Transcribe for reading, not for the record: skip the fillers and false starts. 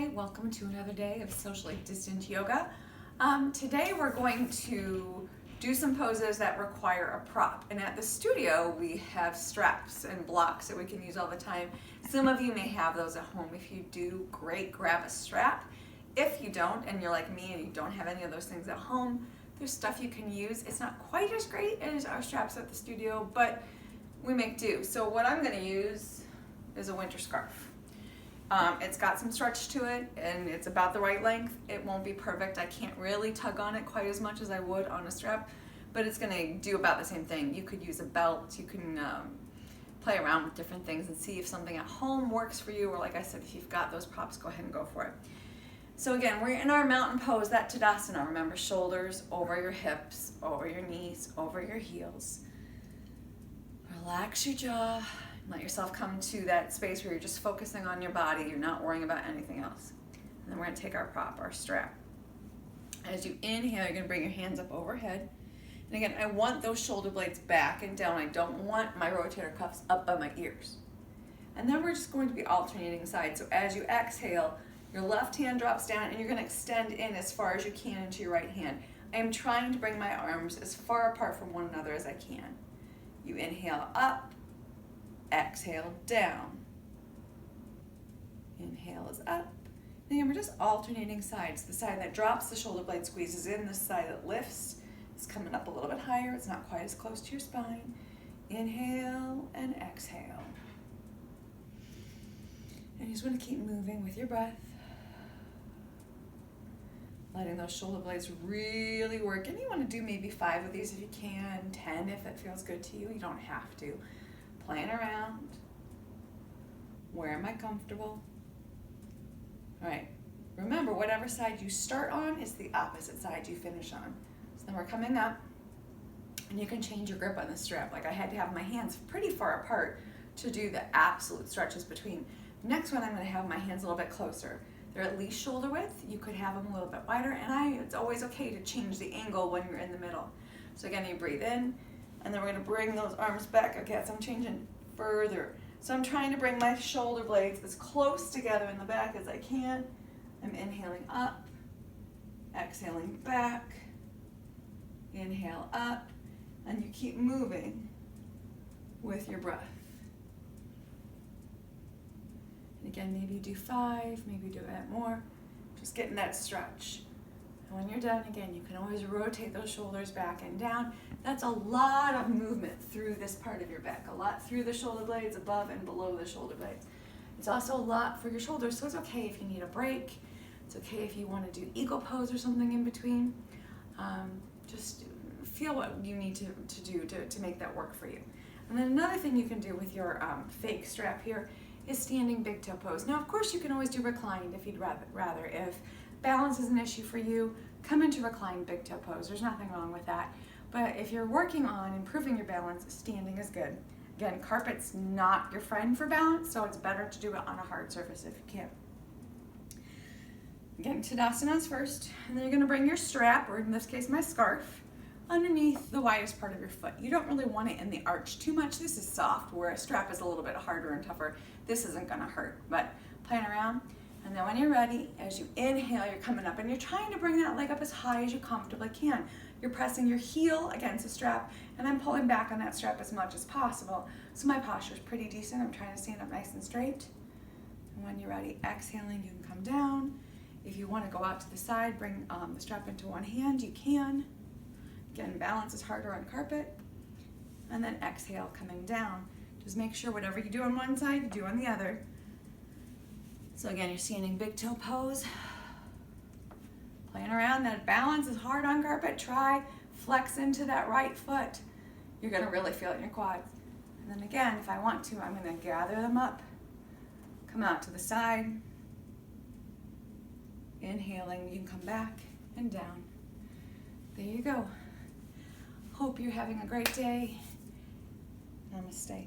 Hi, welcome to another day of socially distant yoga. Today we're going to do some poses that require a prop. And at the studio we have straps and blocks that we can use all the time. Some of you may have those at home. If you do, great, grab a strap. If you don't, and you're like me and you don't have any of those things at home, there's stuff you can use. It's not quite as great as our straps at the studio, but we make do. So what I'm gonna use is a winter scarf. It's got some stretch to it and it's about the right length. It won't be perfect. I can't really tug on it quite as much as I would on a strap, but it's gonna do about the same thing. You could use a belt, you can play around with different things and see if something at home works for you, or like I said, if you've got those props, go ahead and go for it. So again, we're in our mountain pose, that Tadasana. Remember, shoulders over your hips, over your knees, over your heels. Relax your jaw. Let yourself come to that space where you're just focusing on your body. You're not worrying about anything else. And then we're gonna take our prop, our strap. As you inhale, you're gonna bring your hands up overhead. And again, I want those shoulder blades back and down. I don't want my rotator cuffs up by my ears. And then we're just going to be alternating sides. So as you exhale, your left hand drops down and you're gonna extend in as far as you can into your right hand. I am trying to bring my arms as far apart from one another as I can. You inhale up, exhale down. Inhale is up. And again, we're just alternating sides. The side that drops, the shoulder blade squeezes in. The side that lifts is coming up a little bit higher. It's not quite as close to your spine. Inhale and exhale. And you just want to keep moving with your breath. Letting those shoulder blades really work. And you want to do maybe 5 of these if you can, 10 if it feels good to you. You don't have to. Playing around. Where am I comfortable? All right. Remember, whatever side you start on is the opposite side you finish on. So then we're coming up, and you can change your grip on the strap. Like I had to have my hands pretty far apart to do the absolute stretches between. Next one, I'm going to have my hands a little bit closer. They're at least shoulder width. You could have them a little bit wider, and it's always okay to change the angle when you're in the middle. So again, you breathe in, and then we're gonna bring those arms back. Okay, so I'm changing further. So I'm trying to bring my shoulder blades as close together in the back as I can. I'm inhaling up, exhaling back, inhale up, and you keep moving with your breath. And again, maybe you do 5, maybe do it more. Just getting that stretch. And when you're done, again, you can always rotate those shoulders back and down. That's a lot of movement through this part of your back, a lot through the shoulder blades, above and below the shoulder blades. It's also a lot for your shoulders, so it's okay if you need a break. It's okay if you want to do eagle pose or something in between. Just feel what you need to do to make that work for you. And then another thing you can do with your fake strap here is standing big toe pose. Now, of course, you can always do reclined if you'd rather. If balance is an issue for you, come into reclined big toe pose. There's nothing wrong with that. But if you're working on improving your balance, standing is good. Again, carpet's not your friend for balance, so it's better to do it on a hard surface if you can. Again, Tadasanas first, and then you're gonna bring your strap, or in this case, my scarf, underneath the widest part of your foot. You don't really want it in the arch too much. This is soft, where a strap is a little bit harder and tougher. This isn't gonna hurt, but playing around. And then when you're ready, as you inhale, you're coming up and you're trying to bring that leg up as high as you comfortably can. You're pressing your heel against the strap, and I'm pulling back on that strap as much as possible. So my posture is pretty decent. I'm trying to stand up nice and straight. And when you're ready, exhaling, you can come down. If you want to go out to the side, bring the strap into one hand, you can. Again, balance is harder on carpet. And then exhale, coming down. Just make sure whatever you do on one side, you do on the other. So again, you're standing big toe pose. Playing around, that balance is hard on carpet. Try flex into that right foot. You're gonna really feel it in your quads. And then again, if I want to, I'm gonna gather them up, come out to the side. Inhaling, you can come back and down. There you go. Hope you're having a great day. Namaste.